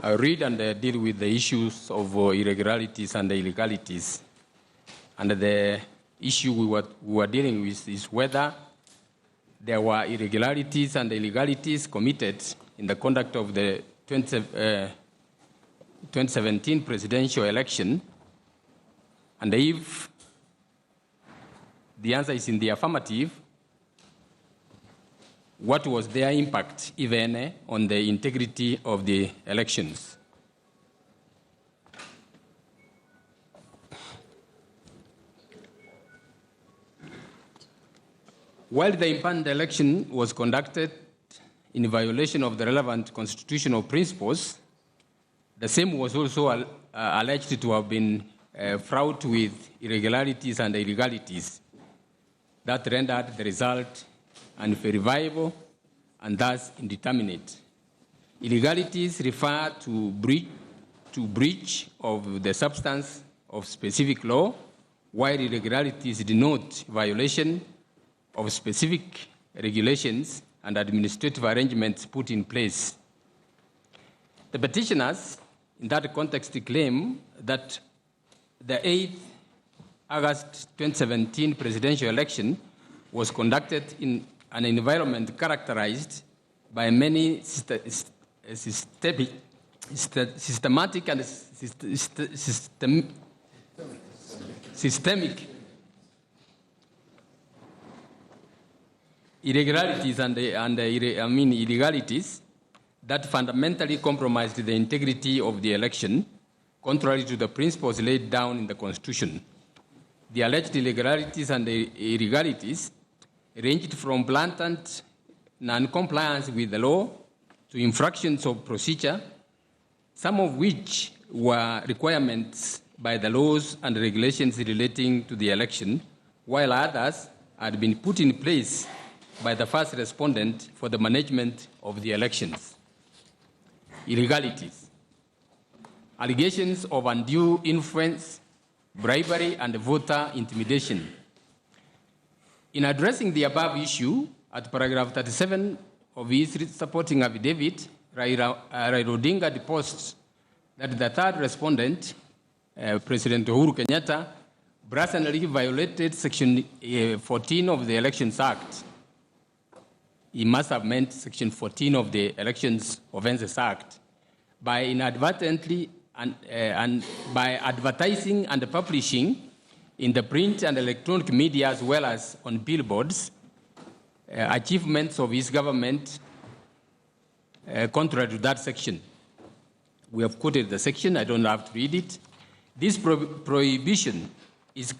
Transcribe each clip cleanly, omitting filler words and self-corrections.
I'll read and deal with the issues of irregularities and illegalities. And the issue we were dealing with is whether there were irregularities and illegalities committed in the conduct of the 2017 presidential election. And if the answer is in the affirmative, what was their impact, if any, on the integrity of the elections? While the impugned election was conducted in violation of the relevant constitutional principles, the same was also alleged to have been fraught with irregularities and illegalities that rendered the result unverifiable and thus indeterminate. Illegalities refer to breach of the substance of specific law, while irregularities denote violation of specific regulations and administrative arrangements put in place. The petitioners, in that context, claim that the 8th August 2017 presidential election was conducted in an environment characterized by many systematic and systemic irregularities and illegalities that fundamentally compromised the integrity of the election, contrary to the principles laid down in the Constitution. The alleged irregularities and illegalities ranged from blatant non-compliance with the law to infractions of procedure, some of which were requirements by the laws and regulations relating to the election, while others had been put in place by the first respondent for the management of the elections. Illegalities. Allegations of undue influence, bribery, and voter intimidation. In addressing the above issue, at paragraph 37 of his supporting affidavit, Raila Odinga deposed that the third respondent, President Uhuru Kenyatta, brazenly violated Section 14 of the Elections Act. He must have meant Section 14 of the Elections Offences Act by inadvertently and by advertising and publishing in the print and electronic media as well as on billboards achievements of his government contrary to that section. We have quoted the section, I don't have to read it. This prohibition is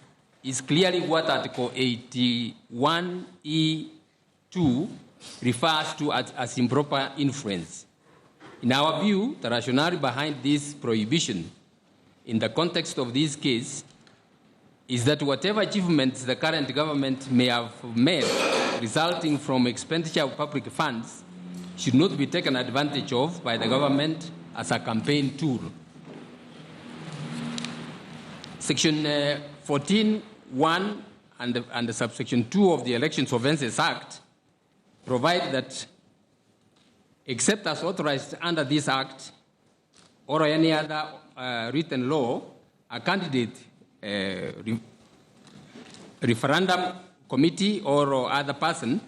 clearly what Article 81E2 refers to as improper influence. In our view, the rationale behind this prohibition in the context of this case is that whatever achievements the current government may have made resulting from expenditure of public funds should not be taken advantage of by the government as a campaign tool. Section 14(1) and the subsection 2 of the Elections Offences Act provide that except as authorized under this Act or any other written law, a candidate referendum committee or other person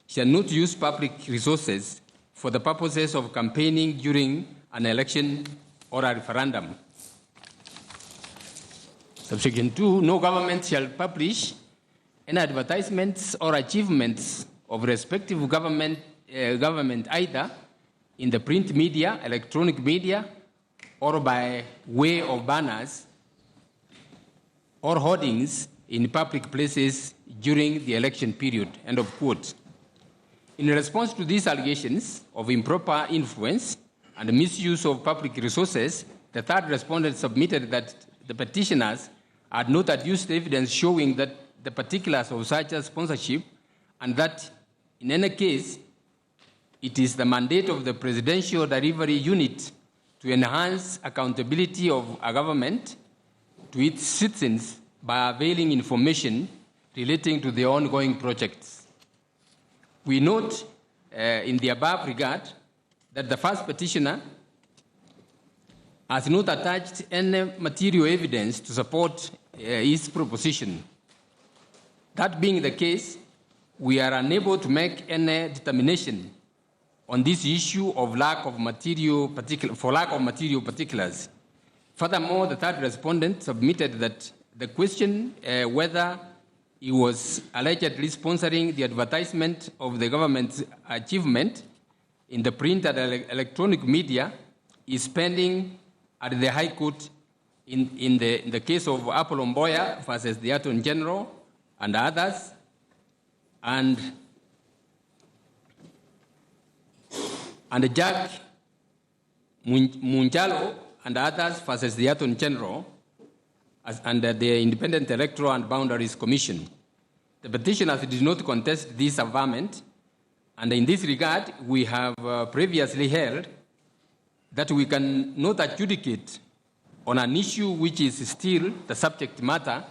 shall not use public resources for the purposes of campaigning during an election or a referendum. Subsection 2, no government shall publish any advertisements or achievements of respective government either in the print media, electronic media, or by way of banners or hoardings in public places during the election period, end of quote. In response to these allegations of improper influence and misuse of public resources, the third respondent submitted that the petitioners had not adduced evidence showing that the particulars of such a sponsorship and that in any case, it is the mandate of the Presidential Delivery Unit to enhance accountability of a government to its citizens by availing information relating to the ongoing projects. We note in the above regard that the first petitioner has not attached any material evidence to support his proposition. That being the case, we are unable to make any determination on this issue of lack of material particulars. Furthermore, the third respondent submitted that the question whether he was allegedly sponsoring the advertisement of the government's achievement in the print and electronic media is pending at the High Court in the case of Apollo Mboya versus the Attorney General and others, and Jack Munjalo and others versus the Attorney General and the Independent Electoral and Boundaries Commission. The petitioners did not contest this averment, and in this regard, we have previously held that we can not adjudicate on an issue which is still the subject matter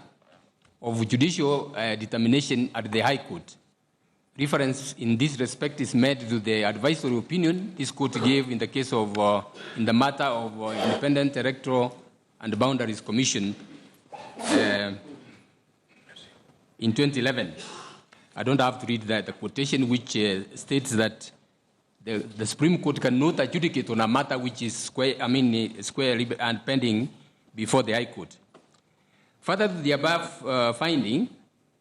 of judicial determination at the High Court. Reference in this respect is made to the advisory opinion this court gave in the case of, in the matter of Independent Electoral and Boundaries Commission in 2011. I don't have to read that, the quotation which states that the Supreme Court cannot adjudicate on a matter which is square and pending before the High Court. Further to the above finding,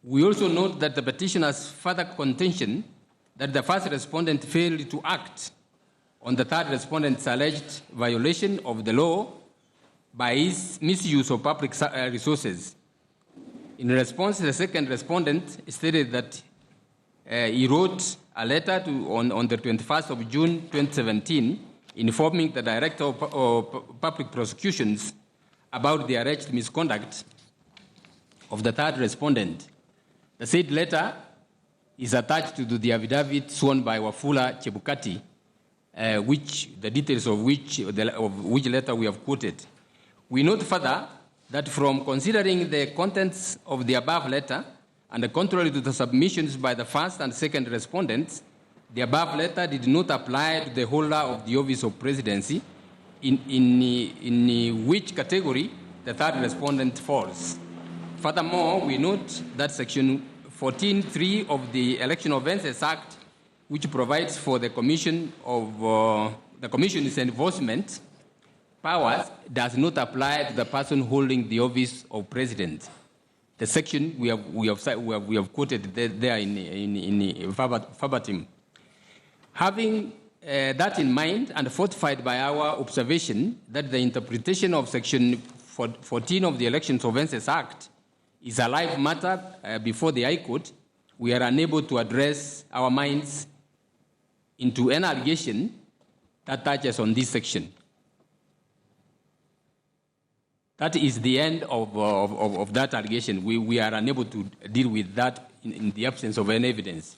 we also note that the petitioner's further contention that the first respondent failed to act on the third respondent's alleged violation of the law by his misuse of public resources. In response, the second respondent stated that he wrote a letter on the 21st of June 2017 informing the Director of Public Prosecutions about the alleged misconduct of the third respondent. The said letter is attached to the affidavit sworn by Wafula Chebukati, which the details of which letter we have quoted. We note further that from considering the contents of the above letter and contrary to the submissions by the first and second respondents, the above letter did not apply to the holder of the office of presidency, in which category the third respondent falls. Furthermore, we note that Section 14.3 of the Election Offences Act, which provides for the Commission's enforcement powers, does not apply to the person holding the office of president. The section we have quoted there in verbatim. Having that in mind and fortified by our observation that the interpretation of Section 14 of the Election Offences Act is a live matter before the High Court, we are unable to address our minds into an allegation that touches on this section. That is the end of that allegation. We are unable to deal with that in the absence of any evidence.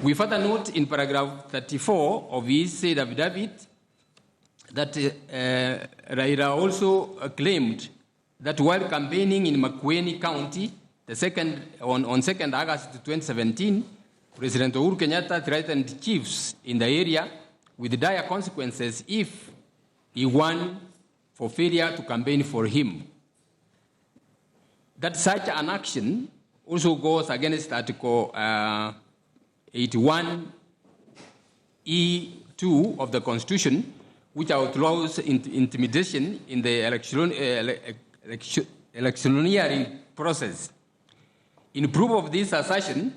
We further note in paragraph 34 of his said affidavit that Raila also claimed that while campaigning in Makueni County, on 2nd August 2017, President Uhuru Kenyatta threatened chiefs in the area with dire consequences if he won for failure to campaign for him. That such an action also goes against Article 81E2 of the Constitution, which outlaws intimidation in the electioneering process. In proof of this assertion,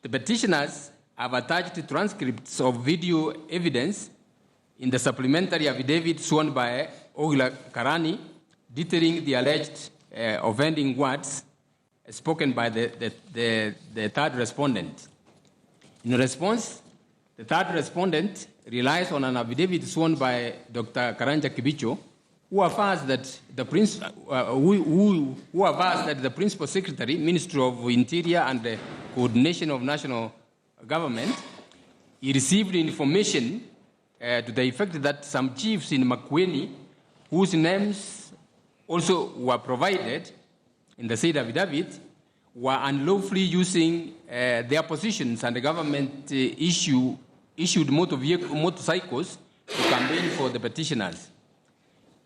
the petitioners have attached transcripts of video evidence in the supplementary affidavit sworn by Ogila Karani, detailing the alleged offending words spoken by the third respondent. In response, the third respondent relies on an affidavit sworn by Dr. Karanja Kibicho, who affirms that the Principal Secretary, Ministry of Interior and the Coordination of National Government, he received information to the effect that some chiefs in Makueni, whose names also were provided in the said affidavit, were unlawfully using their positions and the government issued motorcycles to campaign for the petitioners.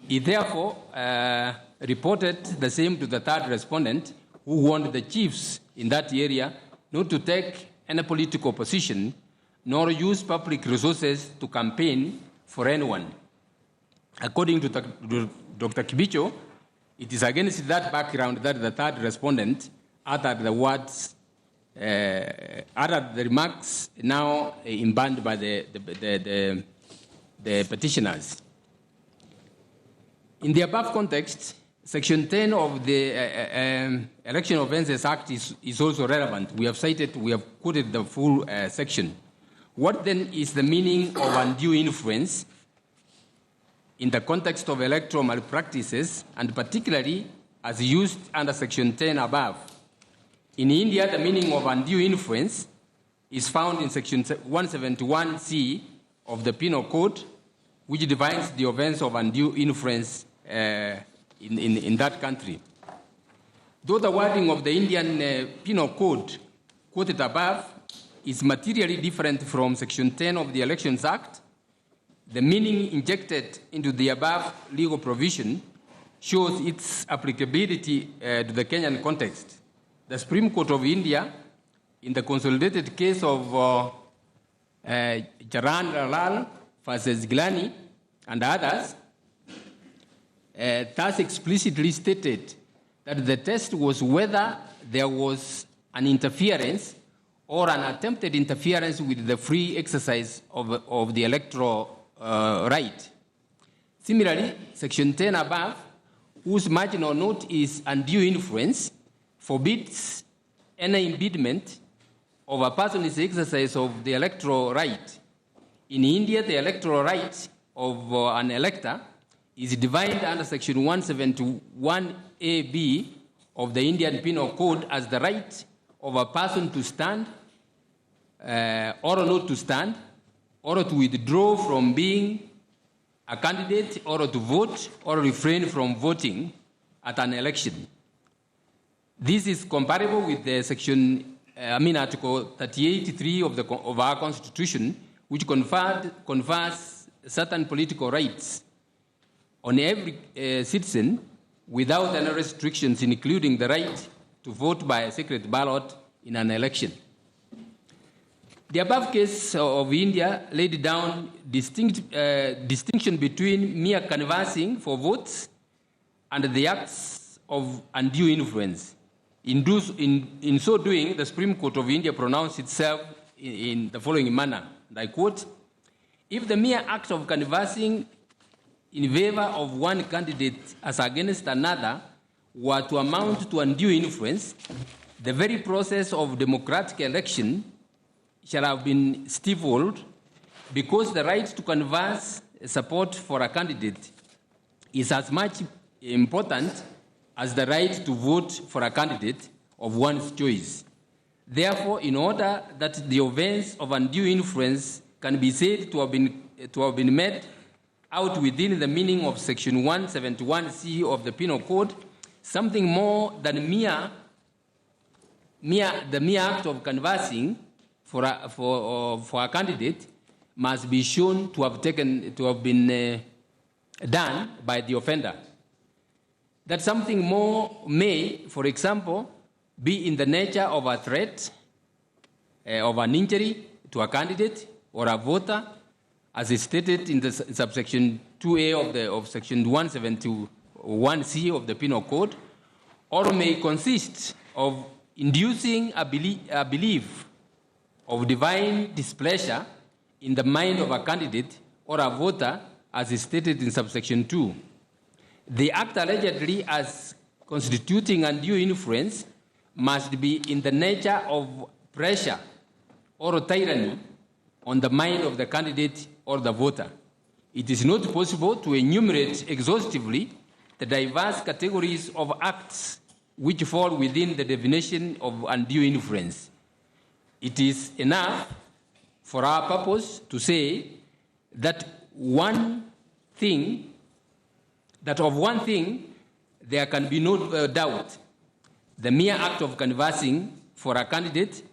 He therefore reported the same to the third respondent, who warned the chiefs in that area not to take any political position nor use public resources to campaign for anyone. According to Dr. Kibicho, it is against that background that the third respondent uttered the words, uttered the remarks now embalmed by the petitioners. In the above context, Section 10 of the Election Offences Act is also relevant. We have quoted the full section. What then is the meaning of undue influence in the context of electoral malpractices, and particularly as used under Section 10 above? In India, the meaning of undue influence is found in Section 171C of the Penal Code, which defines the offense of undue influence in that country. Though the wording of the Indian Penal Code quoted above is materially different from Section 10 of the Elections Act, the meaning injected into the above legal provision shows its applicability to the Kenyan context. The Supreme Court of India, in the consolidated case of Charan Lal versus Gilani and others, thus explicitly stated that the test was whether there was an interference or an attempted interference with the free exercise of the electoral right. Similarly, Section 10 above, whose marginal note is undue influence, forbids any impediment of a person's exercise of the electoral right. In India, the electoral right of an elector is defined under Section 171AB of the Indian Penal Code as the right of a person to stand or not to stand, or to withdraw from being a candidate, or to vote, or refrain from voting at an election. This is comparable with the Article 38(3) of our Constitution, which confers certain political rights on every citizen without any restrictions, including the right to vote by a secret ballot in an election. The above case of India laid down distinction between mere canvassing for votes and the acts of undue influence. In so doing, the Supreme Court of India pronounced itself in the following manner, and I quote, "If the mere act of canvassing in favor of one candidate as against another were to amount to undue influence, the very process of democratic election shall have been stifled, because the right to canvass support for a candidate is as much important as the right to vote for a candidate of one's choice. Therefore, in order that the offense of undue influence can be said to have been made out within the meaning of Section 171C of the Penal Code, something more than the mere act of canvassing for a candidate must be shown to have been done by the offender. That something more may, for example, be in the nature of a threat of an injury to a candidate or a voter, as is stated in the subsection 2A of Section 171C of the Penal Code, or may consist of inducing a belief of divine displeasure in the mind of a candidate or a voter, as is stated in subsection 2. The act allegedly as constituting undue influence must be in the nature of pressure or tyranny on the mind of the candidate or the voter. It is not possible to enumerate exhaustively the diverse categories of acts which fall within the definition of undue influence. It is enough for our purpose to say that of one thing there can be no doubt: the mere act of canvassing for a candidate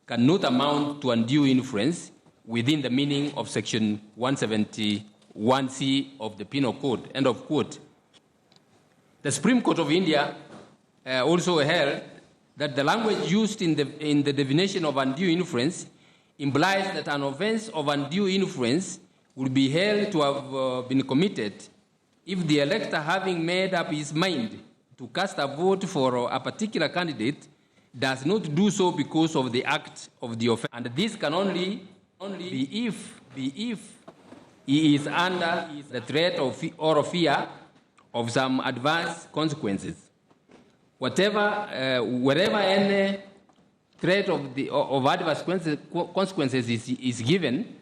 cannot amount to undue influence within the meaning of Section 171C 1C of the Penal Code, end of quote. The Supreme Court of India also held that the language used in the definition of undue influence implies that an offense of undue influence would be held to have been committed if the elector, having made up his mind to cast a vote for a particular candidate, does not do so because of the act of the offense. And this can only be if he is under the threat of or fear of some adverse consequences. Wherever any threat of adverse consequences is given,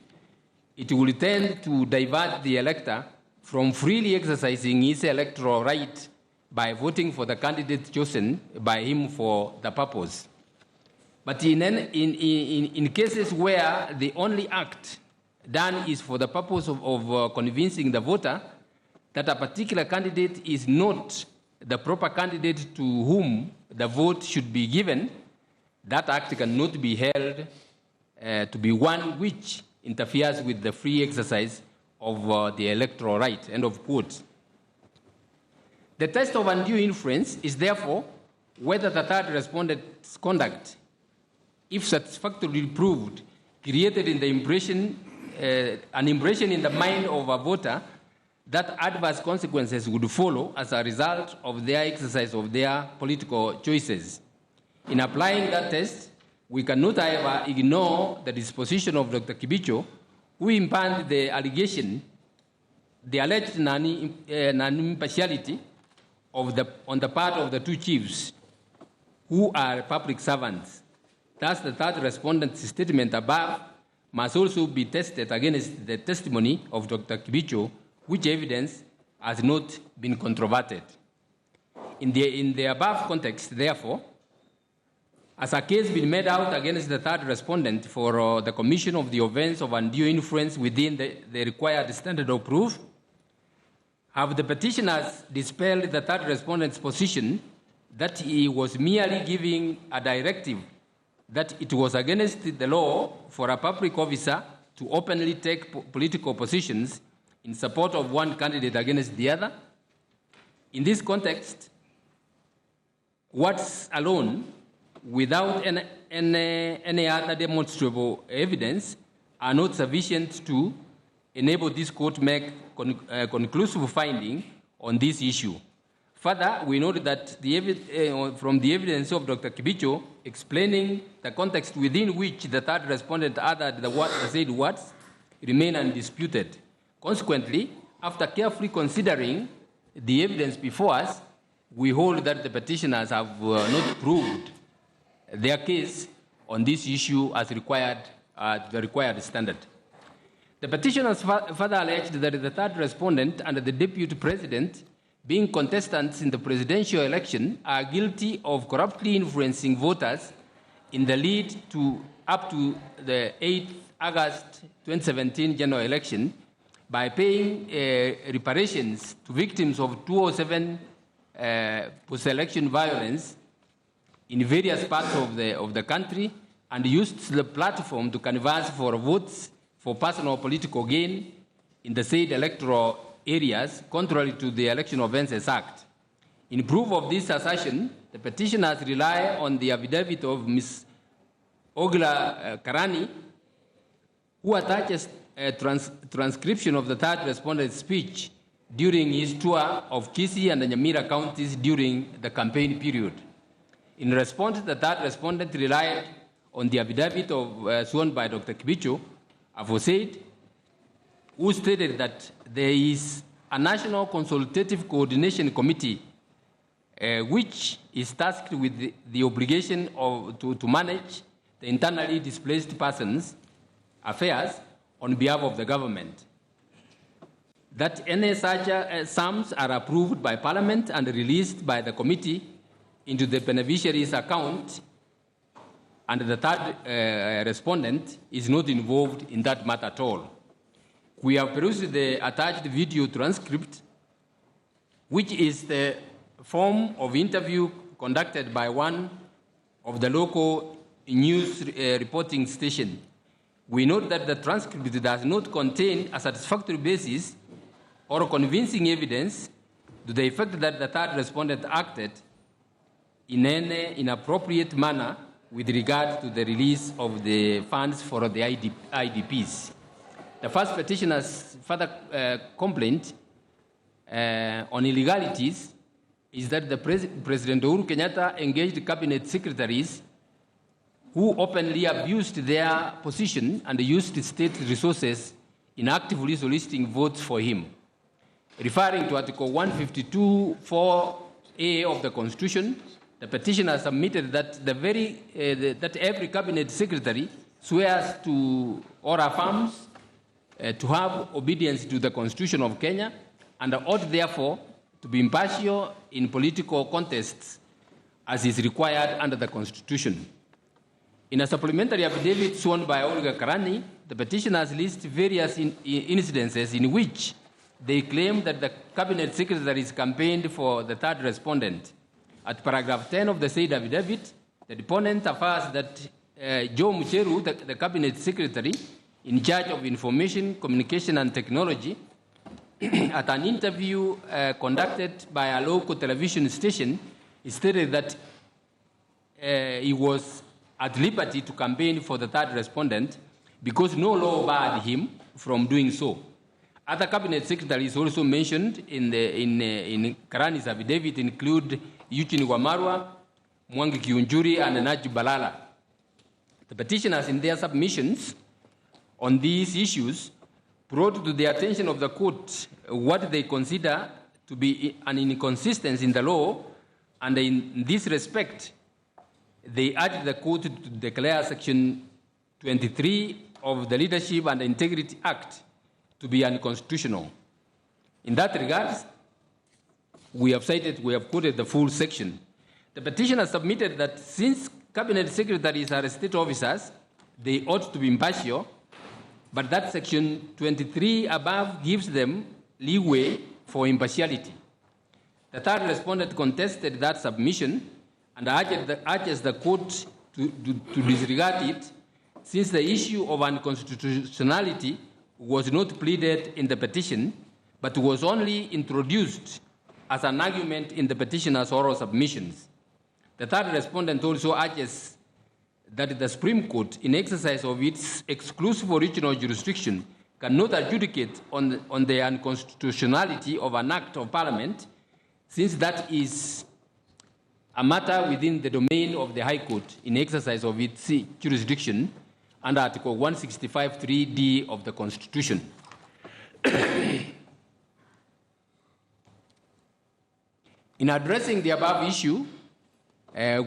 it will tend to divert the elector from freely exercising his electoral right by voting for the candidate chosen by him for the purpose. But in cases where the only act done is for the purpose of convincing the voter that a particular candidate is not the proper candidate to whom the vote should be given, that act cannot be held to be one which interferes with the free exercise of the electoral right, end of quote. The test of undue influence is therefore whether the third respondent's conduct, if satisfactorily proved, created in the an impression in the mind of a voter that adverse consequences would follow as a result of their exercise of their political choices. In applying that test, we cannot, however, ignore the disposition of Dr. Kibicho, who impugned the alleged non-impartiality on the part of the two chiefs, who are public servants. Thus, the third respondent's statement above must also be tested against the testimony of Dr. Kibicho, which evidence has not been controverted. In the above context, therefore, as a case been made out against the third respondent for the commission of the offense of undue influence within the required standard of proof, have the petitioners dispelled the third respondent's position that he was merely giving a directive that it was against the law for a public officer to openly take political positions in support of one candidate against the other? In this context, words alone, without any other demonstrable evidence, are not sufficient to enable this court to make conclusive finding on this issue. Further, we note that from the evidence of Dr. Kibicho explaining the context within which the third respondent uttered the said words remain undisputed. Consequently, after carefully considering the evidence before us, we hold that the petitioners have not proved their case on this issue as required, the required standard. The petitioners further alleged that the third respondent and the deputy president, being contestants in the presidential election, are guilty of corruptly influencing voters in the lead up to the 8th August 2017 general election by paying reparations to victims of 2007 post-election violence in various parts of the country, and used the platform to canvass for votes for personal political gain in the said electoral areas, contrary to the Election Offences Act. In proof of this assertion, the petitioners rely on the affidavit of Ms. Ogla Karani, who attaches a transcription of the third respondent's speech during his tour of Kisii and Nyamira counties during the campaign period. In response, the third respondent relied on the affidavit sworn by Dr. Kibicho, aforesaid, who stated that there is a National Consultative Coordination Committee which is tasked with the obligation to manage the internally displaced persons' affairs on behalf of the government. That any such sums are approved by Parliament and released by the committee into the beneficiary's account, and the third respondent is not involved in that matter at all. We have perused the attached video transcript, which is the form of interview conducted by one of the local news reporting station. We note that the transcript does not contain a satisfactory basis or convincing evidence to the effect that the third respondent acted in any inappropriate manner with regard to the release of the funds for the IDPs. The first petitioner's further complaint on illegalities is that the President Uhuru Kenyatta engaged cabinet secretaries who openly abused their position and used state resources in actively soliciting votes for him. Referring to Article 152(4)(a) of the Constitution, the petitioner submitted that that every cabinet secretary swears to or affirms to have obedience to the Constitution of Kenya and ought therefore to be impartial in political contests as is required under the Constitution. In a supplementary affidavit sworn by Olga Karani, the petitioners list various incidences in which they claim that the cabinet secretaries campaigned for the third respondent. At paragraph 10 of the said affidavit, the deponent affirms that Joe Mucheru, the cabinet secretary in charge of information, communication, and technology, at an interview conducted by a local television station, he stated that he was at liberty to campaign for the third respondent because no law barred him from doing so. Other cabinet secretaries also mentioned in Karani's affidavit include Eugene Wamarwa, Mwangi Kiunjuri, and Najib Balala. The petitioners in their submissions on these issues brought to the attention of the court what they consider to be an inconsistency in the law, and in this respect, they urged the court to declare Section 23 of the Leadership and Integrity Act to be unconstitutional. In that regard, we have quoted the full section. The petitioner submitted that since cabinet secretaries are state officers, they ought to be impartial, but that Section 23 above gives them leeway for impartiality. The third respondent contested that submission and urges the court to disregard it, since the issue of unconstitutionality was not pleaded in the petition, but was only introduced as an argument in the petitioner's oral submissions. The third respondent also urges that the Supreme Court, in exercise of its exclusive original jurisdiction, cannot adjudicate on the unconstitutionality of an act of Parliament, since that is a matter within the domain of the High Court in exercise of its jurisdiction under Article 165(3)(d) of the Constitution. In addressing the above issue,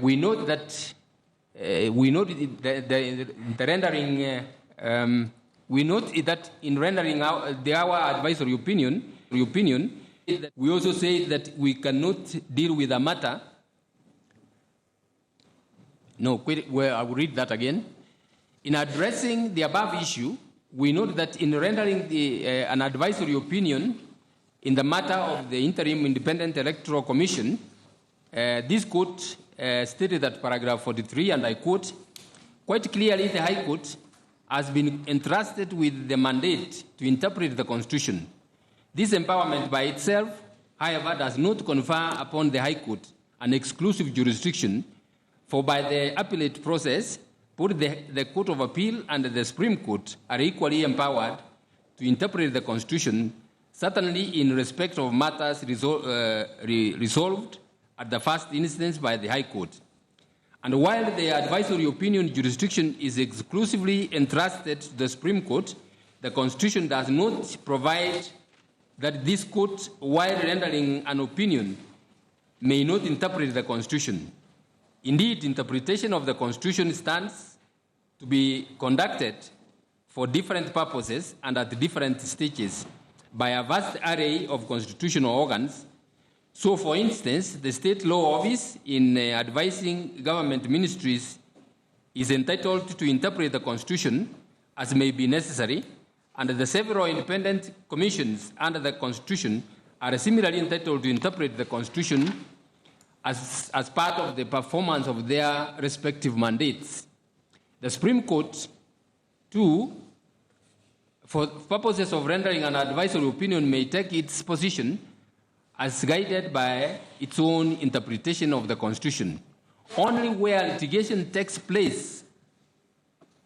we note that in rendering our advisory opinion, we also say that we cannot deal with a matter. No, I will read that again. In addressing the above issue, we note that in rendering an advisory opinion in the matter of the Interim Independent Electoral Commission, this court stated that paragraph 43, and I quote, quite clearly the High Court has been entrusted with the mandate to interpret the Constitution. This empowerment by itself, however, does not confer upon the High Court an exclusive jurisdiction, for by the appellate process, both the Court of Appeal and the Supreme Court are equally empowered to interpret the Constitution, certainly in respect of matters resolved at the first instance by the High Court. And while the advisory opinion jurisdiction is exclusively entrusted to the Supreme Court, the Constitution does not provide that this court, while rendering an opinion, may not interpret the Constitution. Indeed, interpretation of the Constitution stands to be conducted for different purposes and at different stages by a vast array of constitutional organs. So, for instance, the State Law Office, in advising government ministries, is entitled to interpret the Constitution as may be necessary, and the several independent commissions under the Constitution are similarly entitled to interpret the Constitution as part of the performance of their respective mandates. The Supreme Court, too, for purposes of rendering an advisory opinion, may take its position as guided by its own interpretation of the Constitution. Only where litigation takes place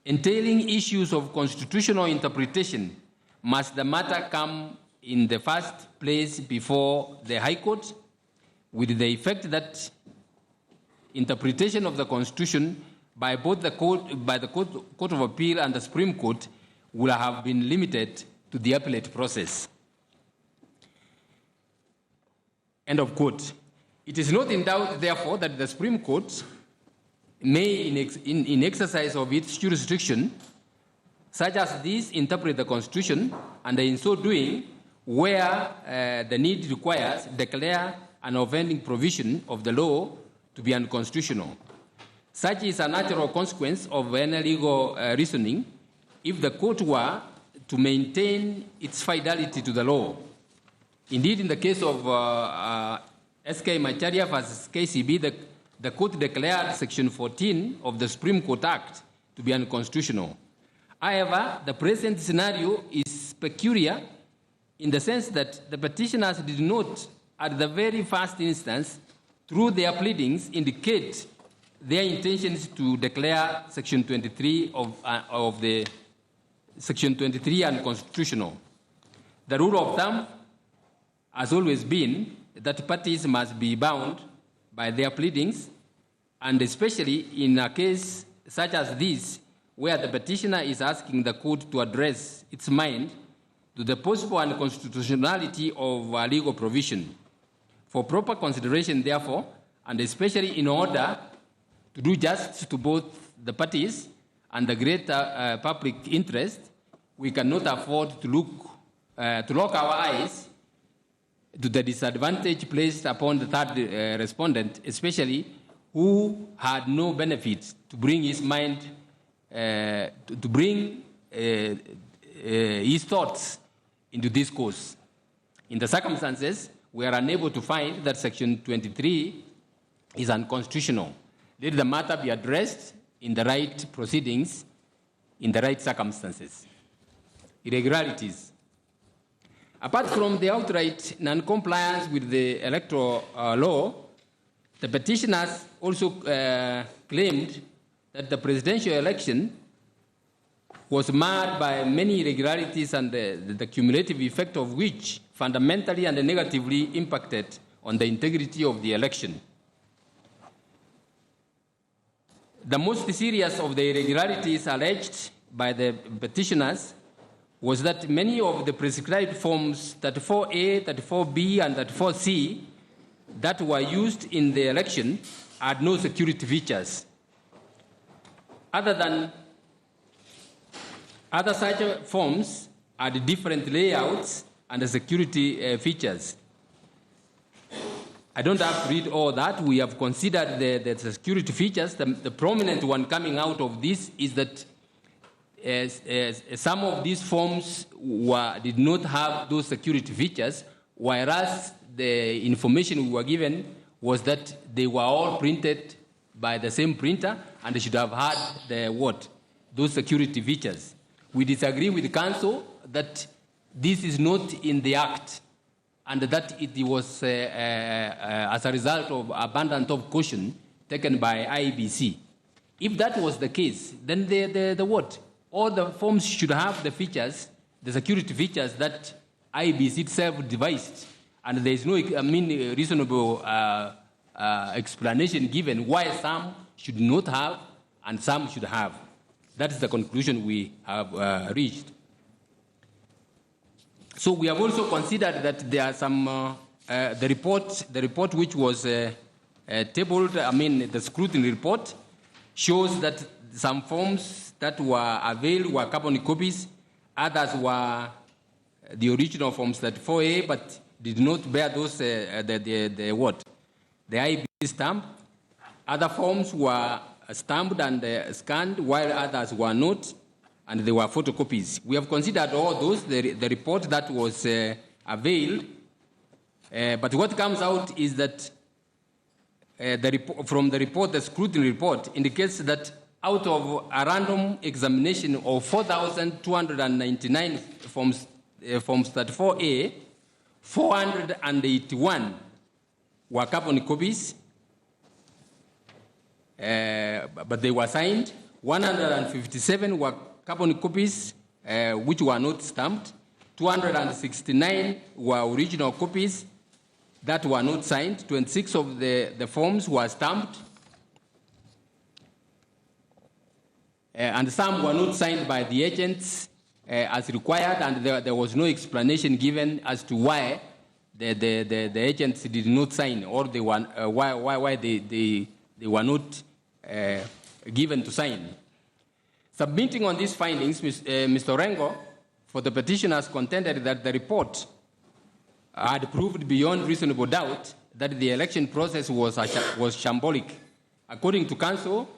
entailing issues of constitutional interpretation must the matter come in the first place before the High Court, with the effect that interpretation of the Constitution by both the Court of Appeal and the Supreme Court will have been limited to the appellate process. End of quote. It is not in doubt, therefore, that the Supreme Court may, in exercise of its jurisdiction, such as this, interpret the Constitution, and in so doing, where the need requires, declare an offending provision of the law to be unconstitutional. Such is a natural consequence of any legal reasoning if the court were to maintain its fidelity to the law. Indeed, in the case of SK Macharia versus KCB, the court declared Section 14 of the Supreme Court Act to be unconstitutional. However, the present scenario is peculiar in the sense that the petitioners did not, at the very first instance, through their pleadings, indicate their intentions to declare Section 23 of the Section 23 unconstitutional. The rule of thumb has always been that parties must be bound by their pleadings, and especially in a case such as this, where the petitioner is asking the court to address its mind to the possible unconstitutionality of a legal provision. For proper consideration, therefore, and especially in order to do justice to both the parties and the greater public interest, we cannot afford to lock our eyes to the disadvantage placed upon the third respondent, especially who had no benefit to bring his mind, to bring his thoughts into this cause. In the circumstances, we are unable to find that Section 23 is unconstitutional. Let the matter be addressed in the right proceedings, in the right circumstances. Irregularities. Apart from the outright non-compliance with the electoral law, the petitioners also claimed that the presidential election was marred by many irregularities and the cumulative effect of which fundamentally and negatively impacted on the integrity of the election. The most serious of the irregularities alleged by the petitioners was that many of the prescribed forms 34A, 34B, and 34C that were used in the election had no security features. Other such forms had different layouts and security features. I don't have to read all that. We have considered the security features. The prominent one coming out of this is that some of these forms did not have those security features, whereas the information we were given was that they were all printed by the same printer and they should have had those security features. We disagree with the council that this is not in the Act and that it was as a result of abundance of caution taken by IEBC. If that was the case, then all the forms should have the features, the security features that IEBC itself devised, and there is no reasonable explanation given why some should not have and some should have. That is the conclusion we have reached. So we have also considered that there are some, the report which was tabled, the scrutiny report, shows that some forms that were availed were carbon copies, others were the original forms 34A, but did not bear those, the IEBC stamp. Other forms were stamped and scanned, while others were not, and they were photocopies. We have considered all those, the report that was availed, but what comes out is that from the report, the scrutiny report indicates that out of a random examination of 4,299 forms 34A, 481 were carbon copies, but they were signed. 157 were carbon copies which were not stamped. 269 were original copies that were not signed. 26 of the forms were stamped. And some were not signed by the agents as required, and there was no explanation given as to why the agents did not sign, or they were, why they were not given to sign. Submitting on these findings, Mr. Orengo, for the petitioners, contended that the report had proved beyond reasonable doubt that the election process was shambolic. According to counsel,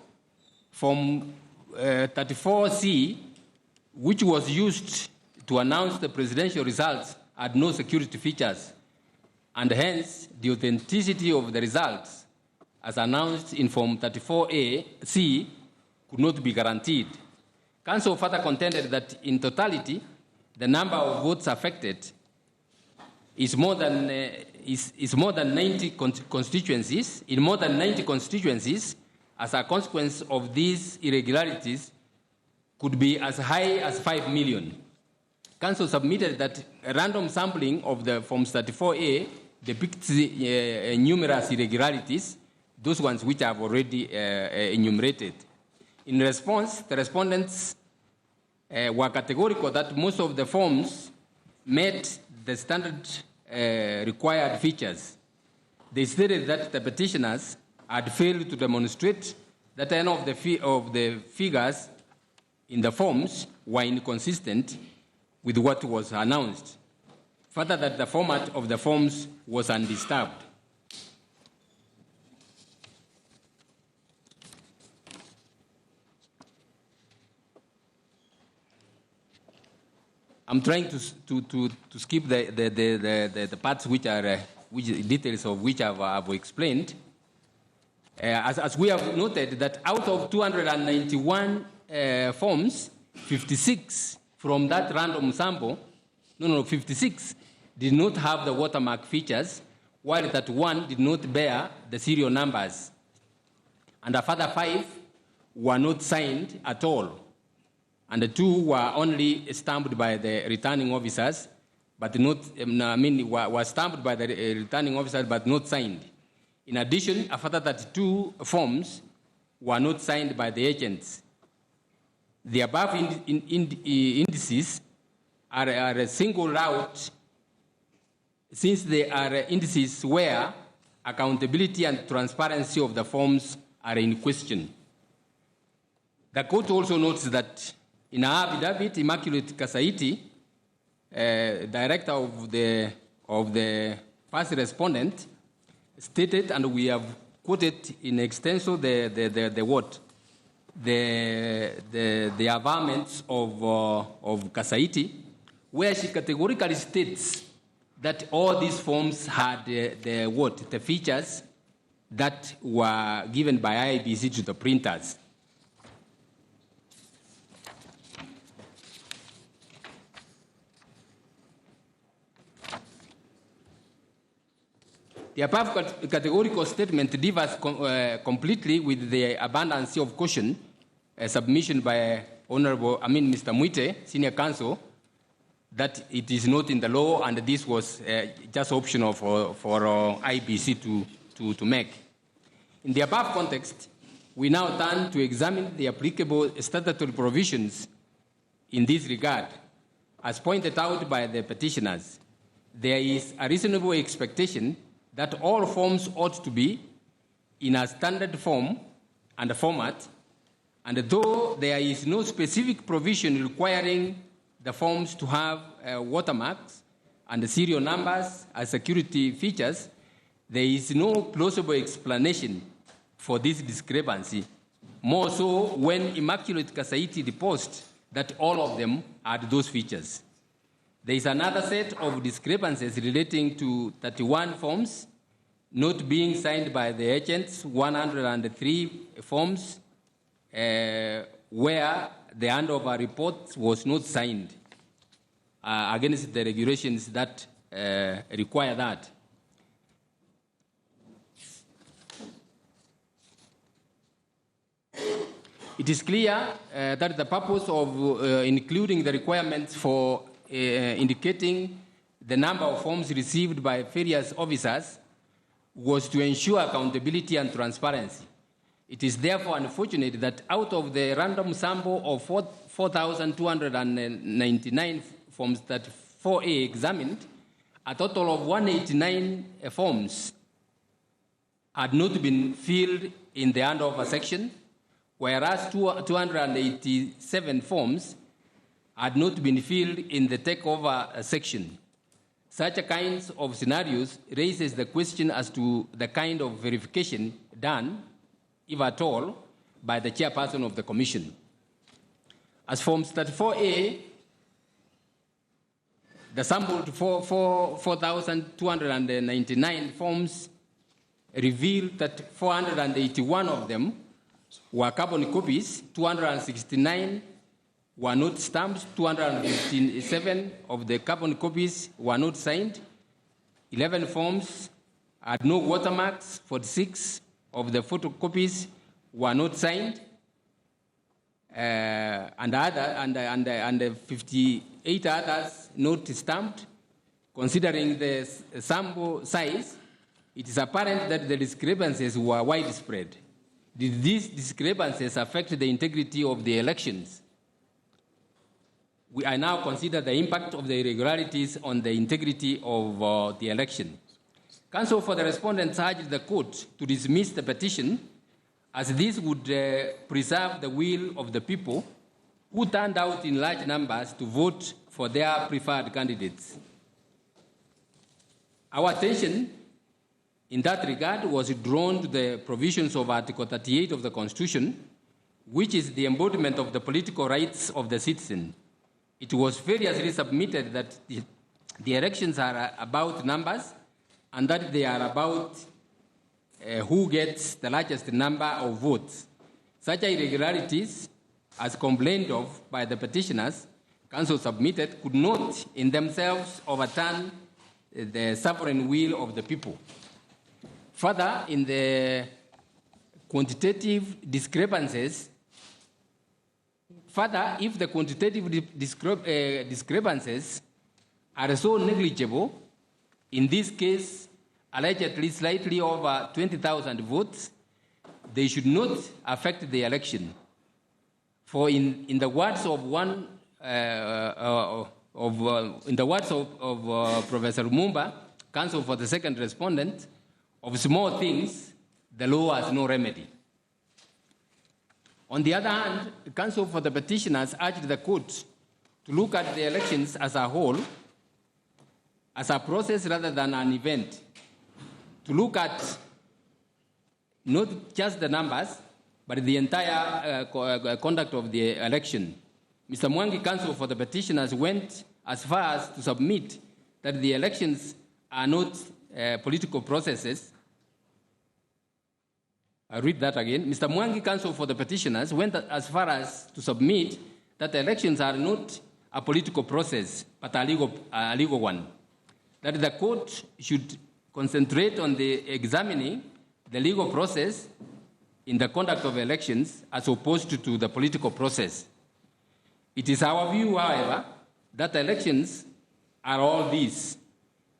from 34C, which was used to announce the presidential results, had no security features, and hence the authenticity of the results, as announced in Form 34C, could not be guaranteed. Counsel further contended that in totality, the number of votes affected is more than 90 constituencies. In more than 90 constituencies, as a consequence of these irregularities, could be as high as 5 million. Counsel submitted that a random sampling of the Forms 34A depicts numerous irregularities, those ones which I have already enumerated. In response, the respondents were categorical that most of the forms met the standard required features. They stated that the petitioners had failed to demonstrate that any of the figures in the forms were inconsistent with what was announced. Further, that the format of the forms was undisturbed. I'm trying to skip the parts which are details of which I've explained. As we have noted that out of 291 forms, 56 from that random sample, 56 did not have the watermark features, while that one did not bear the serial numbers. And a further 5 were not signed at all. And the 2 were only stamped by the returning officers, but not, were stamped by the returning officers, but not signed. In addition, a further 32 forms were not signed by the agents. The above indices are a single route, since they are indices where accountability and transparency of the forms are in question. The court also notes that in her affidavit, Immaculate Kasaiti, director of the first respondent, stated, and we have quoted in extenso the averments of Kasaiti, where she categorically states that all these forms had the features that were given by IBC to the printers. The above categorical statement differs completely with the abundance of caution submission by Mr. Muite, Senior Counsel, that it is not in the law and this was just optional for IBC to make. In the above context, we now turn to examine the applicable statutory provisions in this regard. As pointed out by the petitioners, there is a reasonable expectation that all forms ought to be in a standard form and format, and though there is no specific provision requiring the forms to have watermarks and serial numbers as security features, there is no plausible explanation for this discrepancy, more so when Immaculate Kasaiti deposed that all of them had those features. There is another set of discrepancies relating to 31 forms not being signed by the agents, 103 forms where the handover report was not signed. against the regulations that require that. It is clear that the purpose of including the requirements for indicating the number of forms received by various officers was to ensure accountability and transparency. It is therefore unfortunate that out of the random sample of 4,299 forms that 4A examined, a total of 189 forms had not been filled in the handover section, whereas 287 forms had not been filled in the takeover section. Such a kinds of scenarios raises the question as to the kind of verification done, if at all, by the chairperson of the commission. As Forms 34A, the sampled 4,299 forms revealed that 481 of them were carbon copies, 269 were not stamped, 257 of the carbon copies were not signed, 11 forms had no watermarks, 46 of the photocopies were not signed, and 58 others not stamped. Considering the sample size, it is apparent that the discrepancies were widespread. Did these discrepancies affect the integrity of the elections? I now consider the impact of the irregularities on the integrity of the election. Counsel for the respondents urged the court to dismiss the petition, as this would preserve the will of the people who turned out in large numbers to vote for their preferred candidates. Our attention in that regard was drawn to the provisions of Article 38 of the Constitution, which is the embodiment of the political rights of the citizen. It was variously submitted that the elections are about numbers and that they are about who gets the largest number of votes. Such irregularities, as complained of by the petitioners, counsel submitted, could not in themselves overturn the sovereign will of the people. Further, in the quantitative discrepancies, if the quantitative discrepancies are so negligible, in this case, allegedly slightly over 20,000 votes, they should not affect the election. For in the words of Professor Lumumba, counsel for the second respondent, of small things, the law has no remedy. On the other hand, the counsel for the petitioners urged the court to look at the elections as a whole, as a process rather than an event, to look at not just the numbers, but the entire conduct of the election. Mr. Mwangi, counsel for the petitioners, went as far as to submit that the elections are not political processes. I read that again. Mr. Mwangi, counsel for the petitioners, went as far as to submit that the elections are not a political process, but a legal one. That the court should concentrate on examining the legal process in the conduct of elections as opposed to the political process. It is our view, however, that elections are all these.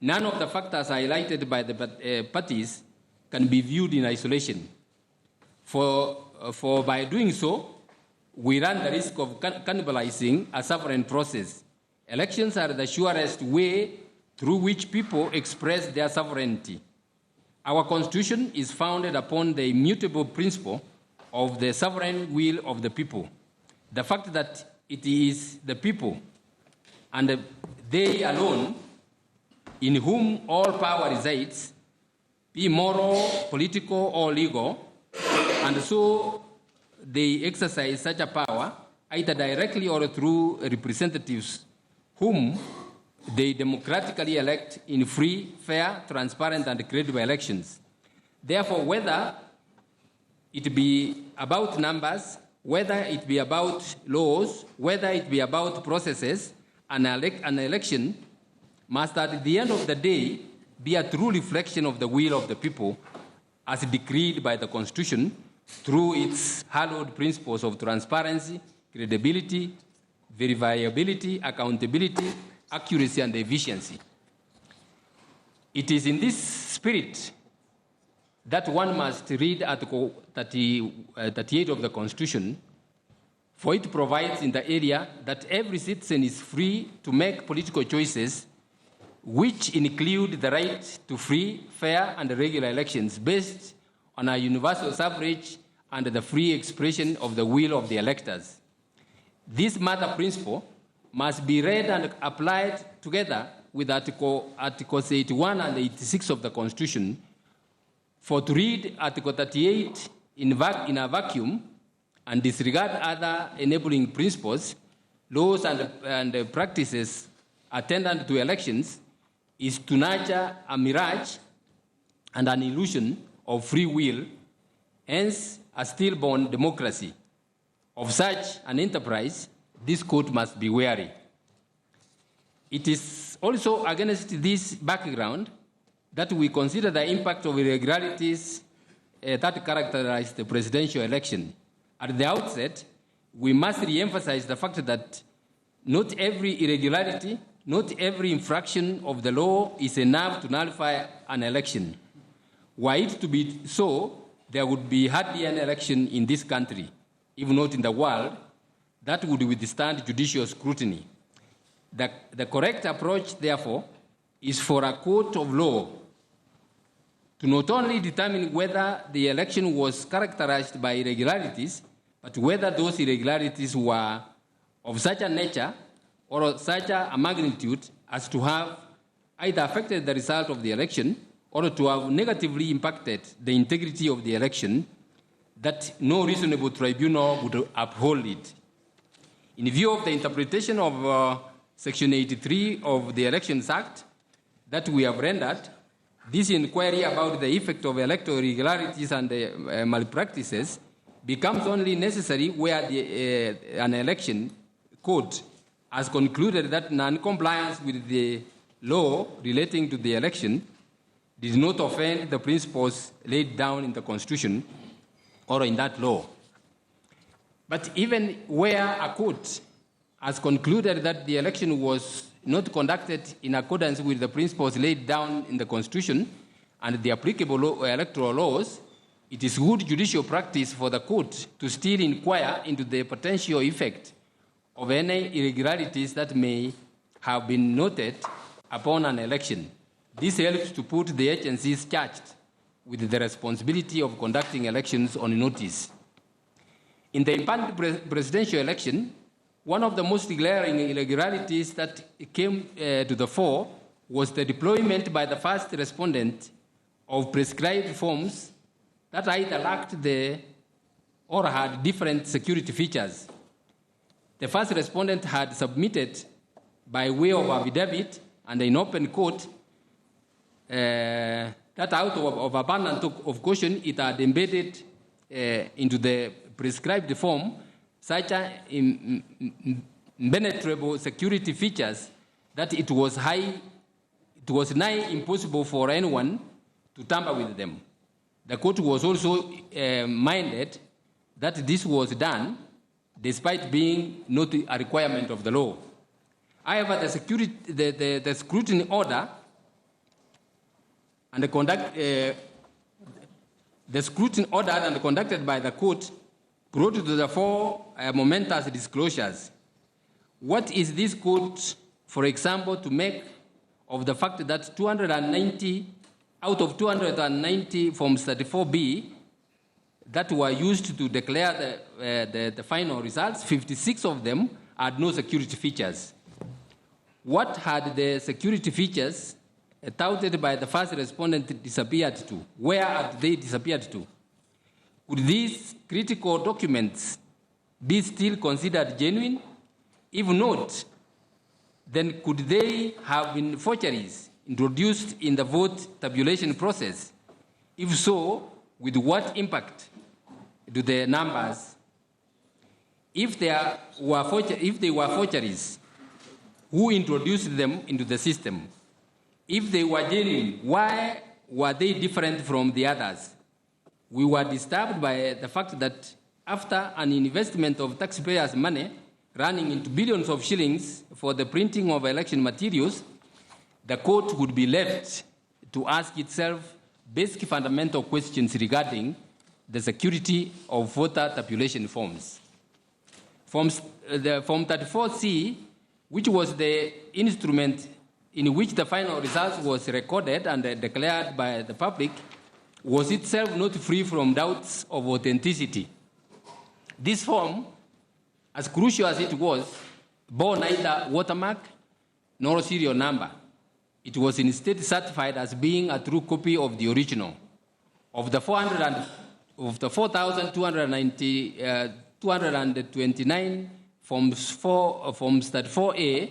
None of the factors highlighted by the parties can be viewed in isolation. For by doing so, we run the risk of cannibalizing a sovereign process. Elections are the surest way through which people express their sovereignty. Our Constitution is founded upon the immutable principle of the sovereign will of the people. The fact that it is the people and they alone in whom all power resides, be moral, political, or legal, and so they exercise such a power either directly or through representatives whom they democratically elect in free, fair, transparent, and credible elections. Therefore, whether it be about numbers, whether it be about laws, whether it be about processes, an election must at the end of the day be a true reflection of the will of the people as decreed by the Constitution through its hallowed principles of transparency, credibility, verifiability, accountability, accuracy, and efficiency. It is in this spirit that one must read Article 38 of the Constitution, for it provides in the area that every citizen is free to make political choices which include the right to free, fair, and regular elections based on a universal suffrage and the free expression of the will of the electors. This mother principle must be read and applied together with Articles 81 and 86 of the Constitution. For to read Article 38 in a vacuum and disregard other enabling principles, laws, and practices attendant to elections is to nurture a mirage and an illusion of free will, hence a stillborn democracy. Of such an enterprise, this court must be wary. It is also against this background that we consider the impact of irregularities that characterize the presidential election. At the outset, we must re-emphasize the fact that not every irregularity, not every infraction of the law is enough to nullify an election. Were it to be so, there would be hardly an election in this country, if not in the world, that would withstand judicial scrutiny. The correct approach, therefore, is for a court of law to not only determine whether the election was characterized by irregularities, but whether those irregularities were of such a nature or of such a magnitude as to have either affected the result of the election or to have negatively impacted the integrity of the election, that no reasonable tribunal would uphold it. In view of the interpretation of Section 83 of the Elections Act that we have rendered, this inquiry about the effect of electoral irregularities and malpractices becomes only necessary where an election court has concluded that non-compliance with the law relating to the election did not offend the principles laid down in the Constitution or in that law. But even where a court has concluded that the election was not conducted in accordance with the principles laid down in the Constitution and the applicable electoral laws, it is good judicial practice for the court to still inquire into the potential effect of any irregularities that may have been noted upon an election. This helps to put the agencies charged with the responsibility of conducting elections on notice. In the impending presidential election, one of the most glaring irregularities that came to the fore was the deployment by the first respondent of prescribed forms that either lacked or had different security features. The first respondent had submitted by way of affidavit and in open court that out of abundance of caution, it had embedded into the prescribed form such impenetrable security features that it was nigh impossible for anyone to tamper with them. The court was also minded that this was done despite being not a requirement of the law. However, the scrutiny order and the scrutiny ordered and conducted by the court brought to the fore momentous disclosures. What is this court, for example, to make of the fact that 290 out of 290 Forms 34B that were used to declare the final results, 56 of them had no security features. What had the security features touted by the first respondent disappeared to? Where had they disappeared to? Could these critical documents be still considered genuine? If not, then could they have been forgeries introduced in the vote tabulation process? If so, with what impact to the numbers? If they were forgeries, who introduced them into the system. If they were genuine, why were they different from the others? We were disturbed by the fact that after an investment of taxpayers' money running into billions of shillings for the printing of election materials, the court would be left to ask itself basic fundamental questions regarding the security of voter tabulation forms. Form 34C, which was the instrument in which the final result was recorded and declared by the public, was itself not free from doubts of authenticity. This form, as crucial as it was, bore neither watermark nor serial number. It was instead certified as being a true copy of the original. Of the 4,229 forms 34A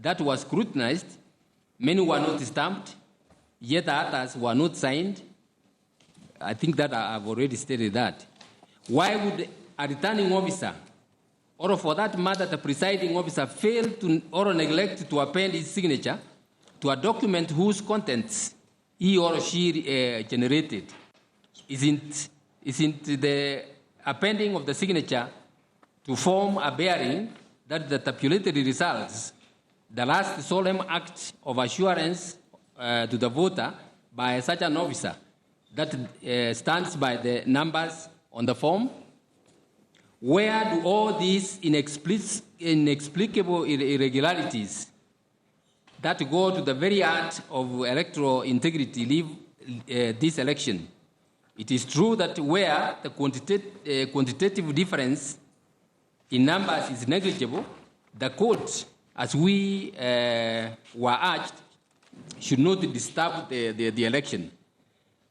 that was scrutinized, many were not stamped, yet others were not signed. I think that I've already stated that. Why would a returning officer, or for that matter, the presiding officer, fail to or neglect to append his signature to a document whose contents he or she generated? Isn't the appending of the signature to form a bearing that the tabulated results, the last solemn act of assurance to the voter by such an officer that stands by the numbers on the form? Where do all these inexplicable irregularities that go to the very heart of electoral integrity leave this election? It is true that where the quantitative difference in numbers is negligible, the court, as we were urged, should not disturb the election.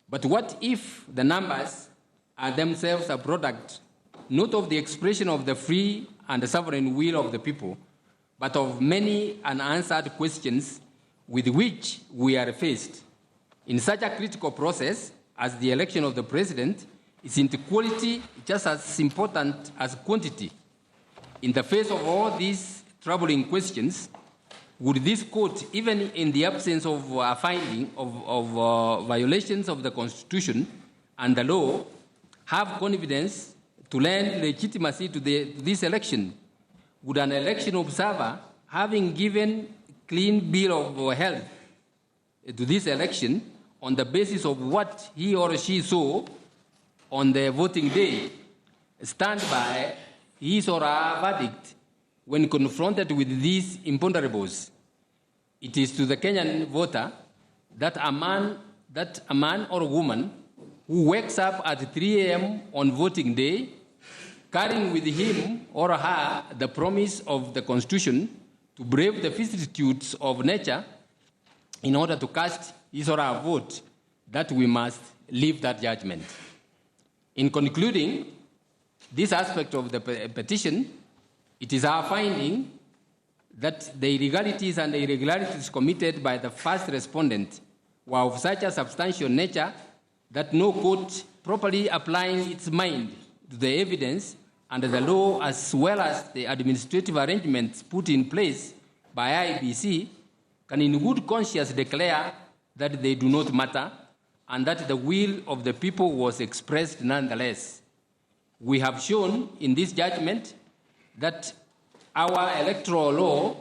But what if the numbers are themselves a product not of the expression of the free and the sovereign will of the people, but of many unanswered questions with which we are faced? In such a critical process as the election of the president, isn't quality just as important as quantity? In the face of all these troubling questions, would this court, even in the absence of a finding of violations of the Constitution and the law, have confidence to lend legitimacy to this election? Would an election observer, having given clean bill of health to this election on the basis of what he or she saw on the voting day, stand by his or her verdict when confronted with these imponderables? It is to the Kenyan voter that a man or a woman who wakes up at 3 a.m. on voting day, carrying with him or her the promise of the Constitution to brave the vicissitudes of nature in order to cast his or her vote, that we must leave that judgment. In concluding this aspect of the petition, it is our finding that the illegalities and the irregularities committed by the first respondent were of such a substantial nature that no court, properly applying its mind to the evidence and the law as well as the administrative arrangements put in place by IEBC, can in good conscience declare that they do not matter and that the will of the people was expressed nonetheless. We have shown in this judgment that our electoral law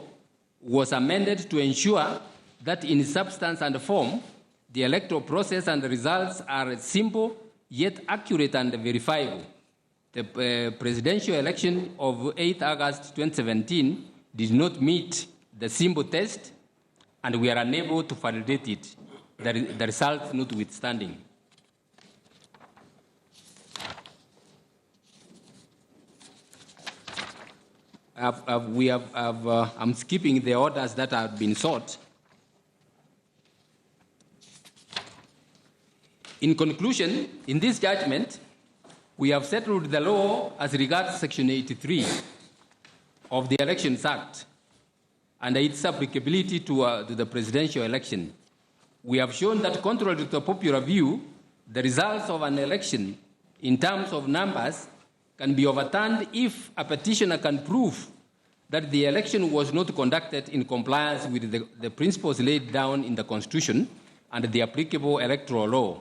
was amended to ensure that in substance and form, the electoral process and the results are simple yet accurate and verifiable. The presidential election of 8 August 2017 did not meet the simple test, and we are unable to validate it, the results notwithstanding. I'm skipping the orders that have been sought. In conclusion, in this judgment, we have settled the law as regards Section 83 of the Elections Act and its applicability to the presidential election. We have shown that, contrary to the popular view, the results of an election in terms of numbers can be overturned if a petitioner can prove that the election was not conducted in compliance with the principles laid down in the Constitution and the applicable electoral law.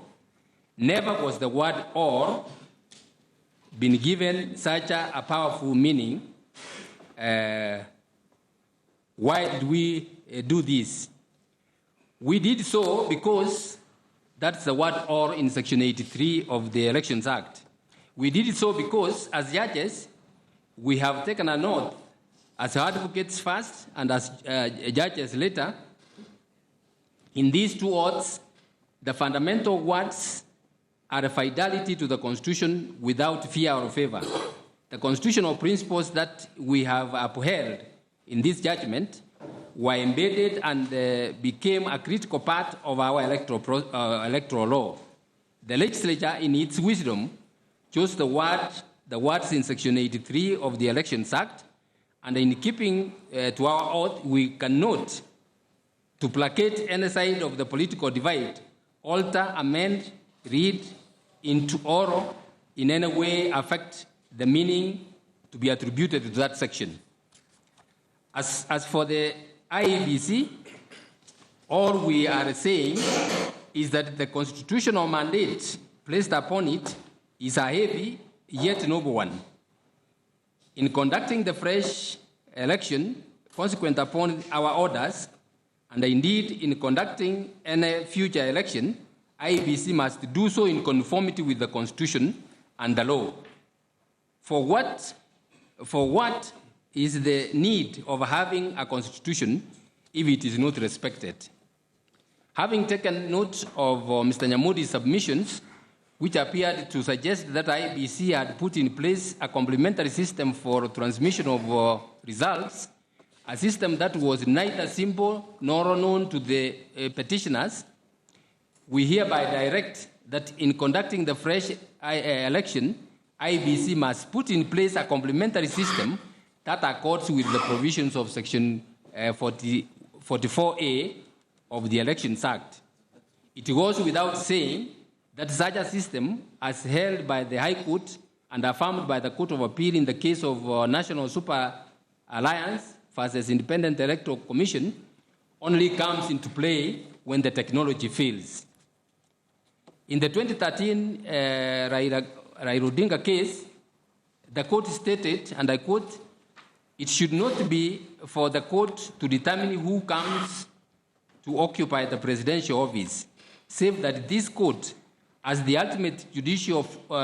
Never was the word "or" been given such a powerful meaning. Why did we do this? We did so because that's the word "or" in Section 83 of the Elections Act. We did so because, as judges, we have taken an oath as advocates first and as judges later. In these two oaths, the fundamental words are a fidelity to the Constitution without fear or favor. The constitutional principles that we have upheld in this judgment were embedded and became a critical part of our electoral law. The legislature, in its wisdom, chose the words in Section 83 of the Elections Act, and in keeping to our oath, we cannot, to placate any side of the political divide, alter, amend, read into or in any way affect the meaning to be attributed to that section. As for the IEBC, all we are saying is that the constitutional mandate placed upon it is a heavy yet noble one. In conducting the fresh election consequent upon our orders, and indeed in conducting any future election, IEBC must do so in conformity with the Constitution and the law. For what is the need of having a constitution if it is not respected? Having taken note of Mr. Nyamudi's submissions, which appeared to suggest that IEBC had put in place a complementary system for transmission of results, a system that was neither simple nor known to the petitioners, we hereby direct that in conducting the fresh election, IEBC must put in place a complementary system that accords with the provisions of Section 44A of the Elections Act. It goes without saying that such a system, as held by the High Court and affirmed by the Court of Appeal in the case of National Super Alliance versus Independent Electoral Commission, only comes into play when the technology fails. In the 2013 Raila Odinga case, the court stated, and I quote, "It should not be for the court to determine who comes to occupy the presidential office, save that this court, as the ultimate judicial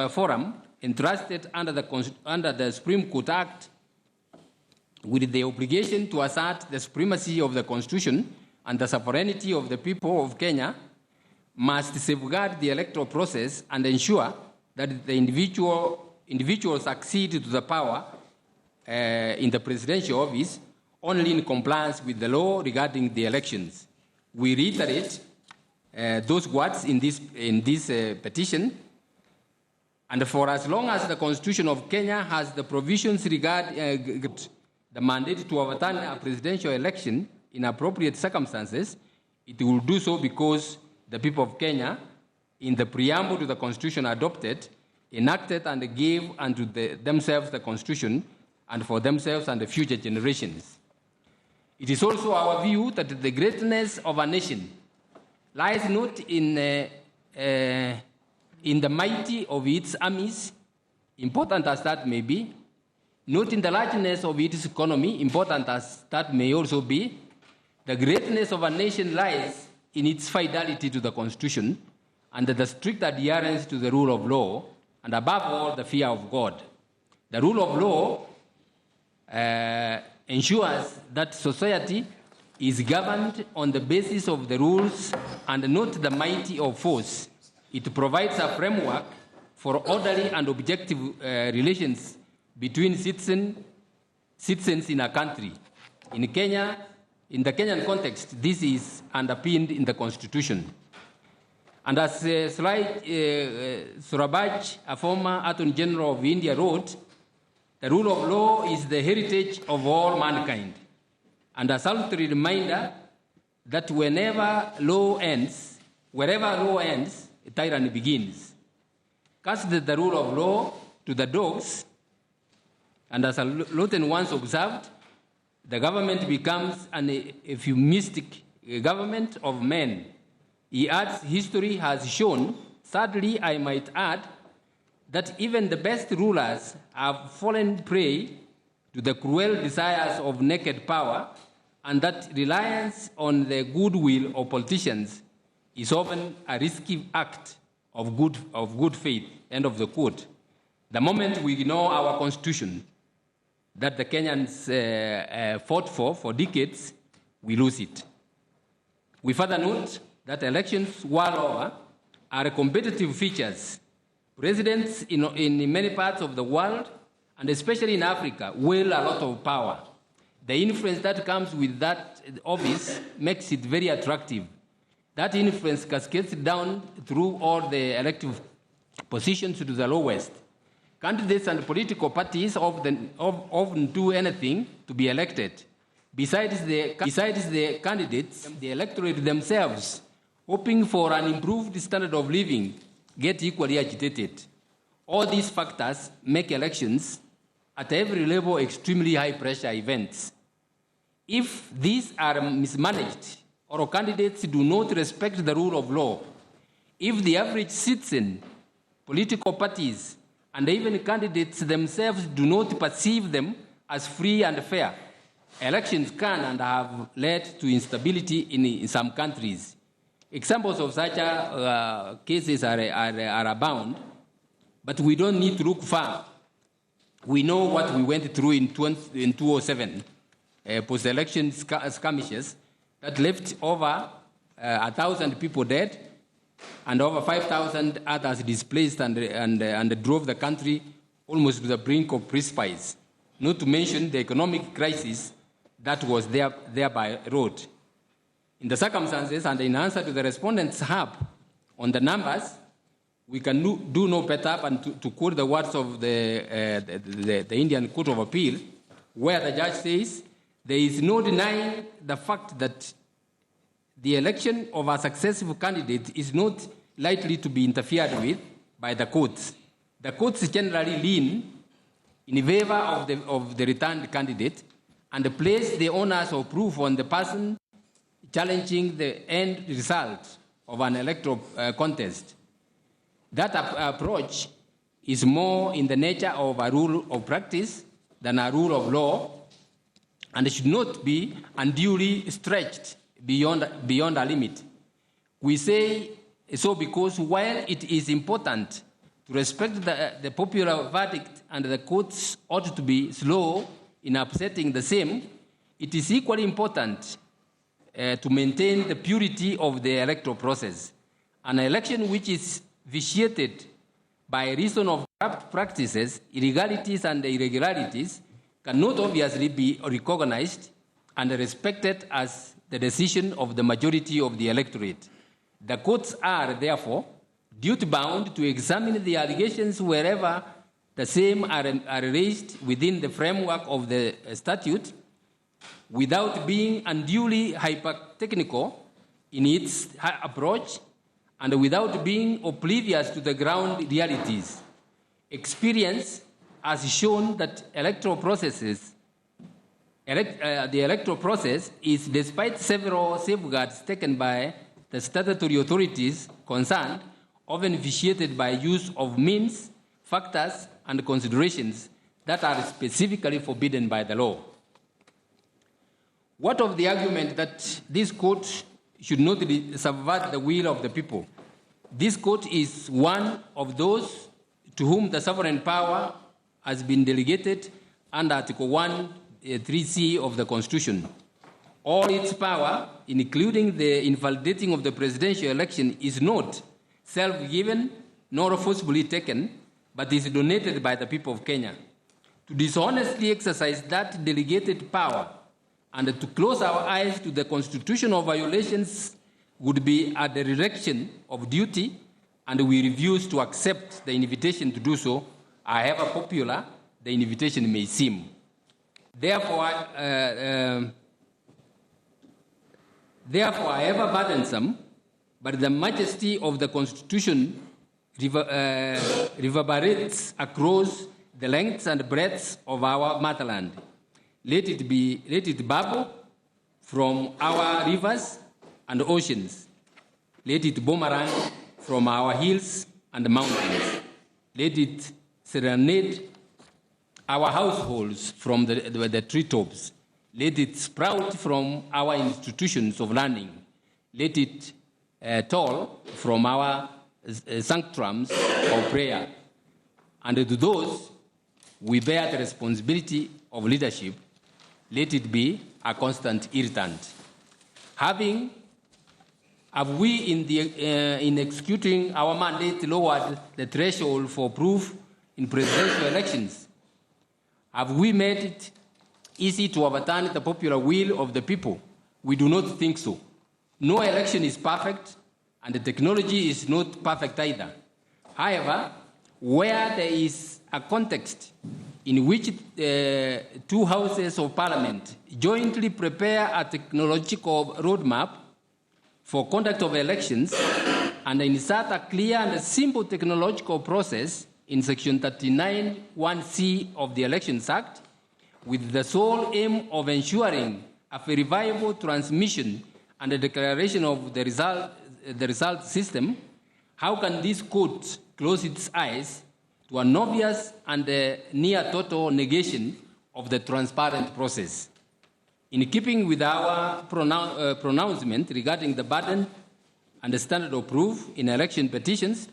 forum entrusted under the Supreme Court Act, with the obligation to assert the supremacy of the Constitution and the sovereignty of the people of Kenya, must safeguard the electoral process and ensure that the individual succeed to the power in the presidential office only in compliance with the law regarding the elections." We reiterate those words in this petition, and for as long as the Constitution of Kenya has the provisions regarding the mandate to overturn a presidential election in appropriate circumstances, it will do so because the people of Kenya, in the preamble to the Constitution adopted, enacted and gave unto themselves the Constitution, and for themselves and the future generations. It is also our view that the greatness of a nation lies not in the mighty of its armies, important as that may be, not in the largeness of its economy, important as that may also be. The greatness of a nation lies in its fidelity to the Constitution and the strict adherence to the rule of law, and above all, the fear of God. The rule of law ensures that society is governed on the basis of the rules and not the mighty of force. It provides a framework for orderly and objective relations between citizens in a country. In Kenya, in the Kenyan context, this is underpinned in the Constitution. And as Surabaj, a former Attorney General of India, wrote, "The rule of law is the heritage of all mankind, and a salutary reminder that wherever law ends, tyranny begins. Cast the rule of law to the dogs, and as Luton once observed, The government becomes an euphemistic government of men. He adds, history has shown, sadly I might add, that even the best rulers have fallen prey to the cruel desires of naked power, and that reliance on the goodwill of politicians is often a risky act of good faith, end of the quote. The moment we ignore our constitution that the Kenyans fought for decades, we lose it. We further note that elections world over are competitive features. Presidents in many parts of the world, and especially in Africa, wield a lot of power. The influence that comes with that office makes it very attractive. That influence cascades down through all the elective positions to the lowest. Candidates and political parties often do anything to be elected. Besides the candidates, the electorate themselves, hoping for an improved standard of living, get equally agitated. All these factors make elections at every level extremely high-pressure events. If these are mismanaged or candidates do not respect the rule of law, if the average citizen, political parties, and even candidates themselves do not perceive them as free and fair, elections can and have led to instability in some countries. Examples of such cases are abound, but we don't need to look far. We know what we went through in 2007, post-election skirmishes that left over 1,000 people dead and over 5,000 others displaced and drove the country almost to the brink of precipice, not to mention the economic crisis that was thereby wrought. In the circumstances, and in answer to the respondents' harp on the numbers, we can do no better than to quote the words of the Indian Court of Appeal, where the judge says, there is no denying the fact that the election of a successful candidate is not likely to be interfered with by the courts. The courts generally lean in favor of the returned candidate and place the onus of proof on the person challenging the end result of an electoral contest. That approach is more in the nature of a rule of practice than a rule of law, and should not be unduly stretched beyond a limit. We say so because while it is important to respect the popular verdict and the courts ought to be slow in upsetting the same, it is equally important to maintain the purity of the electoral process. An election which is vitiated by reason of corrupt practices, illegalities, and irregularities cannot obviously be recognized and respected as the decision of the majority of the electorate. The courts are, therefore, duty-bound to examine the allegations wherever the same are raised within the framework of the statute without being unduly hyper-technical in its approach and without being oblivious to the ground realities. Experience has shown that the electoral process is, despite several safeguards taken by the statutory authorities concerned, often vitiated by use of means, factors, and considerations that are specifically forbidden by the law. What of the argument that this court should not subvert the will of the people? This court is one of those to whom the sovereign power has been delegated under Article 1(3)(c) of the Constitution. All its power, including the invalidating of the presidential election, is not self-given nor forcibly taken, but is donated by the people of Kenya. To dishonestly exercise that delegated power and to close our eyes to the constitutional violations would be a dereliction of duty, and we refuse to accept the invitation to do so, however popular the invitation may seem. Therefore, however burdensome, but the majesty of the Constitution reverberates across the lengths and breadths of our motherland. Let it bubble from our rivers and oceans. Let it boomerang from our hills and mountains. Let it serenade our households from the treetops. Let it sprout from our institutions of learning. Let it toll from our sanctums of prayer. And to those we bear the responsibility of leadership, let it be a constant irritant. Have we, in executing our mandate, lowered the threshold for proof in presidential elections? Have we made it easy to overturn the popular will of the people? We do not think so. No election is perfect, and the technology is not perfect either. However, where there is a context in which two houses of parliament jointly prepare a technological roadmap for conduct of elections and insert a clear and simple technological process in Section 39(1)(c) of the Elections Act, with the sole aim of ensuring a verifiable transmission and a declaration of the result system, how can this court close its eyes to an obvious and near total negation of the transparent process? In keeping with our pronouncement regarding the burden and the standard of proof in election petitions,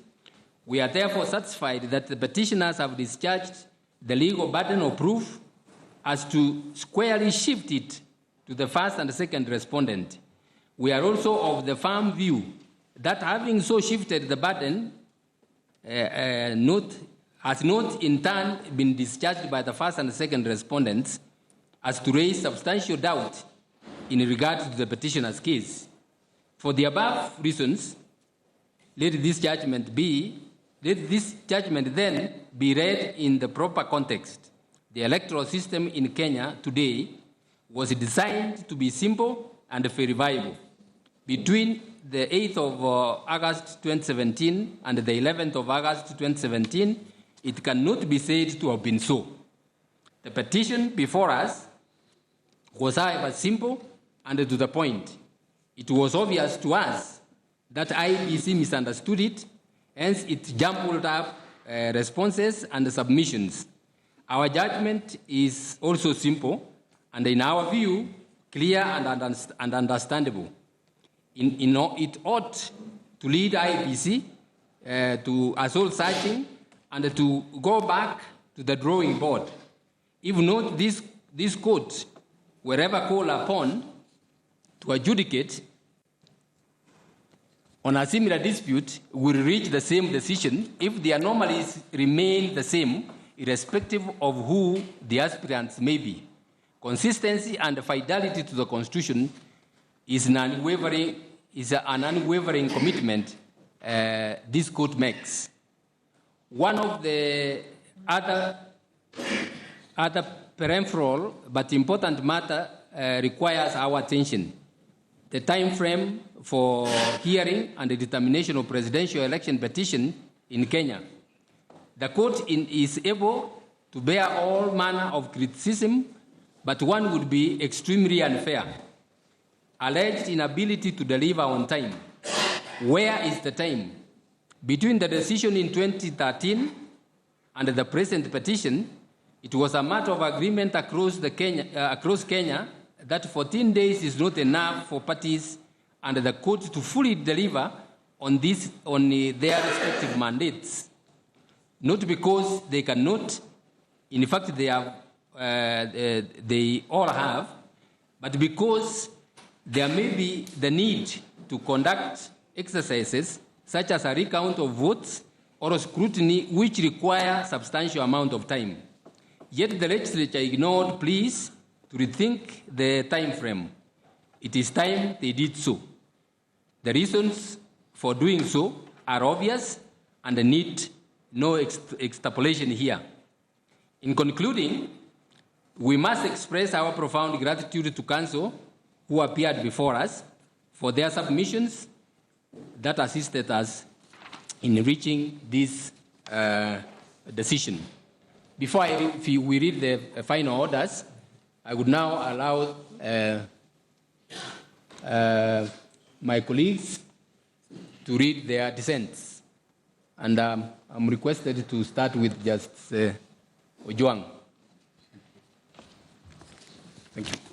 we are therefore satisfied that the petitioners have discharged the legal burden of proof as to squarely shift it to the first and second respondent. We are also of the firm view that having so shifted the burden has not in turn been discharged by the first and second respondents as to raise substantial doubt in regard to the petitioner's case. For the above reasons, let this judgment then be read in the proper context. The electoral system in Kenya today was designed to be simple and verifiable. Between the 8th of August 2017 and the 11th of August 2017, it cannot be said to have been so. The petition before us was, however, simple and to the point. It was obvious to us that IEBC misunderstood it, hence it jumbled up responses and submissions. Our judgment is also simple and, in our view, clear and understandable. It ought to lead IEBC to a soul searching and to go back to the drawing board. If not, this court, wherever called upon to adjudicate on a similar dispute, will reach the same decision if the anomalies remain the same, irrespective of who the aspirants may be. Consistency and fidelity to the Constitution is an unwavering commitment this court makes. One of the other peripheral but important matter requires our attention: the time frame for hearing and the determination of presidential election petition in Kenya. The court is able to bear all manner of criticism, but one would be extremely unfair. Alleged inability to deliver on time. Where is the time? Between the decision in 2013 and the present petition, it was a matter of agreement across Kenya that 14 days is not enough for parties and the court to fully deliver on their respective mandates. Not because they cannot, in fact they all have, but because there may be the need to conduct exercises such as a recount of votes or a scrutiny which require substantial amount of time. Yet the legislature ignored pleas to rethink the time frame. It is time they did so. The reasons for doing so are obvious and need no extrapolation here. In concluding, we must express our profound gratitude to Council who appeared before us for their submissions that assisted us in reaching this decision. Before we read the final orders, I would now allow my colleagues to read their dissents. And I'm requested to start with Justice Ojwang. Thank you.